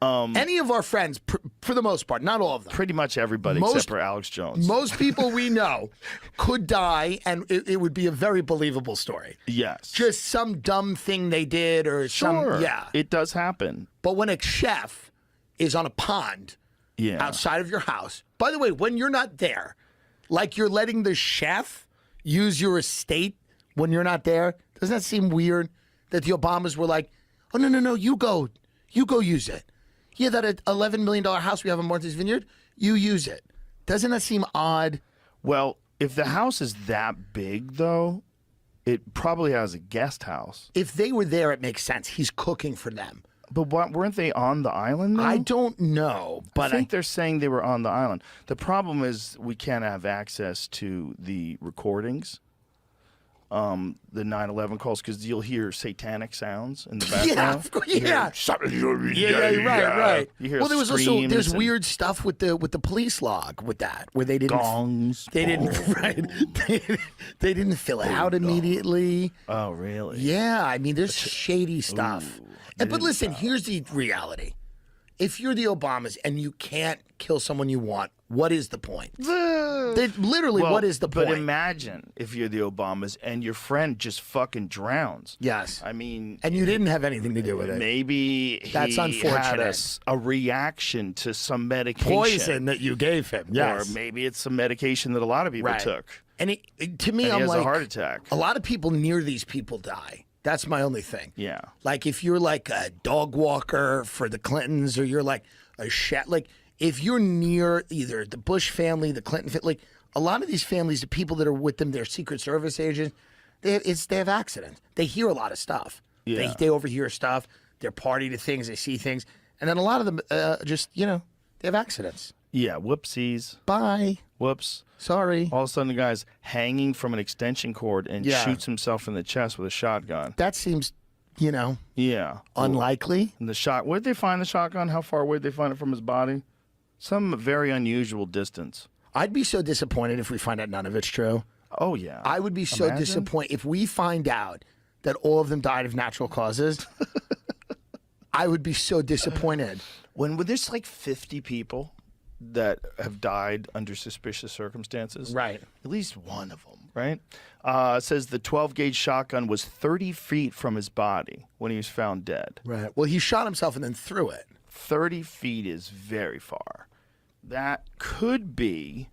Any of our friends, for the most part, not all of them. Pretty much everybody except for Alex Jones. Most people we know could die, and it would be a very believable story. Yes. Just some dumb thing they did or some, yeah. It does happen. But when a chef is on a pond outside of your house, by the way, when you're not there, like you're letting the chef use your estate when you're not there, doesn't that seem weird that the Obamas were like, oh, no, you go use it. Yeah, that $11 million house we have in Martha's Vineyard, you use it. Doesn't that seem odd? Well, if the house is that big, though, it probably has a guest house. If they were there, it makes sense. He's cooking for them. But weren't they on the island, though? I don't know. But I think they're saying they were on the island. The problem is we can't have access to the recordings. The 9/11 calls, because you'll hear satanic sounds in the background. Yeah, of course, right. You hear well, there was also screams weird stuff with the police log with that, where they didn't gongs. They didn't fill it out immediately. Oh, really? Yeah, I mean, there's shady stuff. But listen, here's the reality: if you're the Obamas and you can't kill someone you want, what is the point? Literally, what is the point? But imagine if you're the Obamas and your friend just fucking drowns. Yes. I mean... And you didn't have anything to do with it. Maybe That's he unfortunate. had a reaction to some medication. Poison that you gave him, yes. Or maybe it's some medication that a lot of people took. And to me, and I'm he has like... a heart attack. A lot of people near these people die. That's my only thing. Yeah. Like, if you're like a dog walker for the Clintons, or you're like a chef, like... If you're near either the Bush family, the Clinton family, like a lot of these families, the people that are with them, they're Secret Service agents, they have accidents. They hear a lot of stuff. Yeah. They overhear stuff. They're party to things. They see things. And then a lot of them just, they have accidents. Yeah, whoopsies. Bye. Whoops. Sorry. All of a sudden, the guy's hanging from an extension cord and shoots himself in the chest with a shotgun. That seems, unlikely. And where'd they find the shotgun? How far away did they find it from his body? Some very unusual distance. I'd be so disappointed if we find out none of it's true. Oh, yeah. I would be so disappointed if we find out that all of them died of natural causes. I would be so disappointed. When there's like 50 people that have died under suspicious circumstances, right? At least one of them, right? Says the 12-gauge shotgun was 30 feet from his body when he was found dead. Right. Well, he shot himself and then threw it. 30 feet is very far. That could be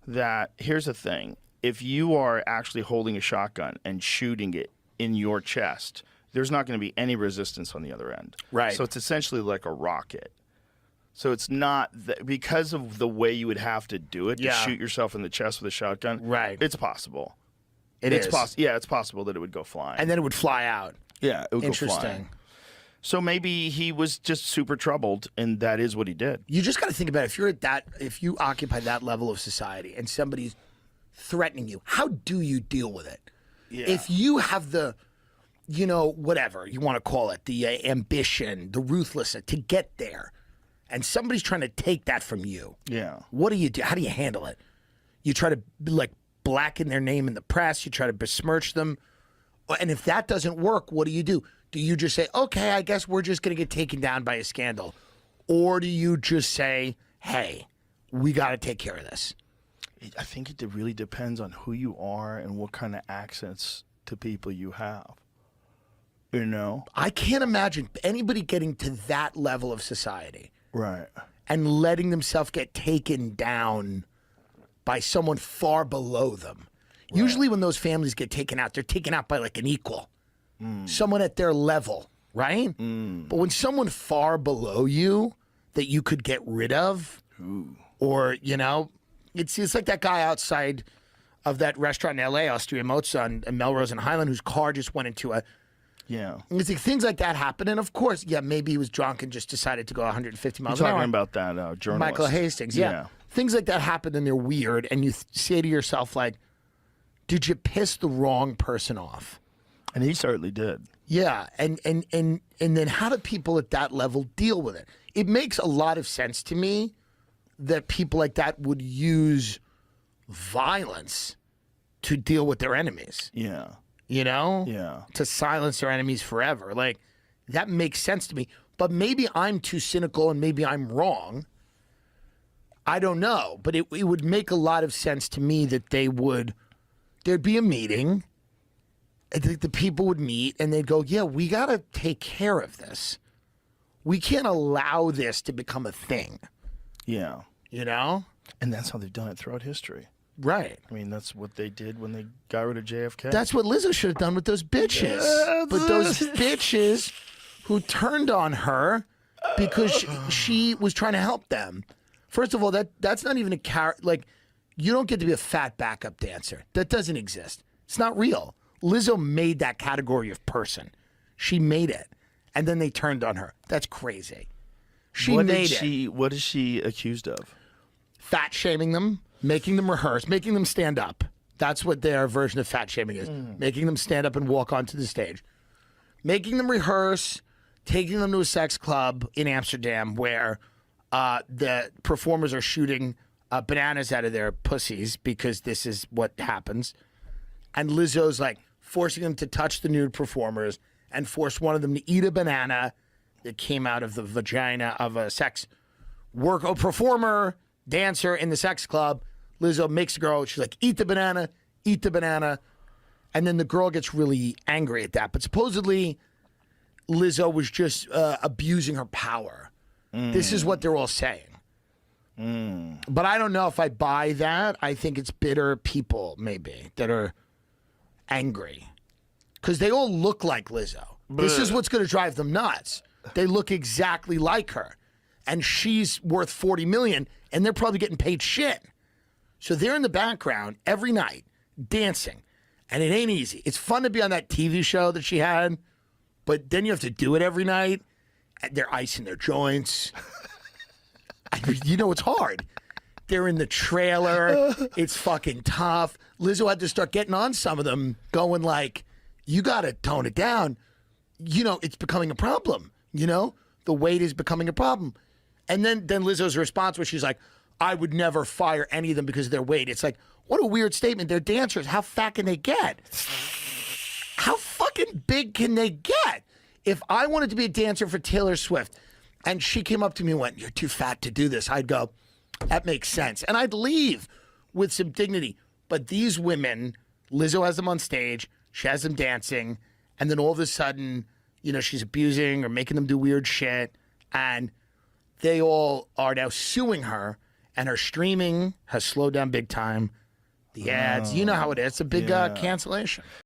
that. Here's the thing. If you are actually holding a shotgun and shooting it in your chest, there's not going to be any resistance on the other end. Right. So it's essentially like a rocket. So it's not because of the way you would have to do it to shoot yourself in the chest with a shotgun. Right. It's possible. It's possible that it would go flying. And then it would fly out. Yeah, it would go Interesting. flying. So maybe he was just super troubled, and that is what he did. You just got to think about it. If you occupy that level of society and somebody's threatening you, how do you deal with it? Yeah. If you have the, whatever you want to call it, the ambition, the ruthlessness to get there, and somebody's trying to take that from you, what do you do? How do you handle it? You try to blacken their name in the press. You try to besmirch them. And if that doesn't work, what do you do? Do you just say, okay, I guess we're just going to get taken down by a scandal? Or do you just say, hey, we got to take care of this? I think it really depends on who you are and what kind of access to people you have. I can't imagine anybody getting to that level of society. Right. And letting themselves get taken down by someone far below them. Right. Usually when those families get taken out, they're taken out by like an equal. Someone at their level, right? But when someone far below you that you could get rid of, or, it's like that guy outside of that restaurant in L.A., Austria Mozza and Melrose and Highland, whose car just went into a... Yeah. It's like things like that happen. And of course, maybe he was drunk and just decided to go 150 miles an hour. You're talking about that journalist. Michael Hastings, yeah. Things like that happen and they're weird. And you say to yourself, like, did you piss the wrong person off? And he certainly did. Yeah, and then how do people at that level deal with it? It makes a lot of sense to me that people like that would use violence to deal with their enemies. Yeah. Yeah. To silence their enemies forever. Like, that makes sense to me. But maybe I'm too cynical and maybe I'm wrong. I don't know. But it would make a lot of sense to me that there'd be a meeting. I think the people would meet and they'd go, yeah, we got to take care of this. We can't allow this to become a thing. Yeah. You know? And that's how they've done it throughout history. Right. I mean, that's what they did when they got rid of JFK. That's what Lizzo should have done with those bitches. But those bitches who turned on her because she was trying to help them. First of all, that's not even a character. Like, you don't get to be a fat backup dancer. That doesn't exist. It's not real. Lizzo made that category of person. She made it. And then they turned on her. That's crazy. What is she accused of? Fat shaming them, making them rehearse, making them stand up. That's what their version of fat shaming is. Making them stand up and walk onto the stage. Making them rehearse, taking them to a sex club in Amsterdam where the performers are shooting bananas out of their pussies because this is what happens. And Lizzo's like forcing them to touch the nude performers and force one of them to eat a banana that came out of the vagina of a performer, dancer in the sex club. Lizzo makes the girl, she's like, eat the banana. And then the girl gets really angry at that. But supposedly, Lizzo was just abusing her power. This is what they're all saying. But I don't know if I buy that. I think it's bitter people, maybe, that are angry. Because they all look like Lizzo. This is what's going to drive them nuts. They look exactly like her. And she's worth $40 million, and they're probably getting paid shit. So they're in the background every night dancing. And it ain't easy. It's fun to be on that TV show that she had, but then you have to do it every night. And they're icing their joints. You know, it's hard. They're in the trailer. It's fucking tough. Lizzo had to start getting on some of them, going like, you got to tone it down. You know, it's becoming a problem. You know, the weight is becoming a problem. And then Lizzo's response was she's like, I would never fire any of them because of their weight. It's like, what a weird statement. They're dancers. How fat can they get? How fucking big can they get? If I wanted to be a dancer for Taylor Swift and she came up to me and went, you're too fat to do this, I'd go, that makes sense. And I'd leave with some dignity. But these women, Lizzo has them on stage, she has them dancing, and then all of a sudden, you know, she's abusing or making them do weird shit. And they all are now suing her, and her streaming has slowed down big time. The ads, you know how it is. It's a big cancellation.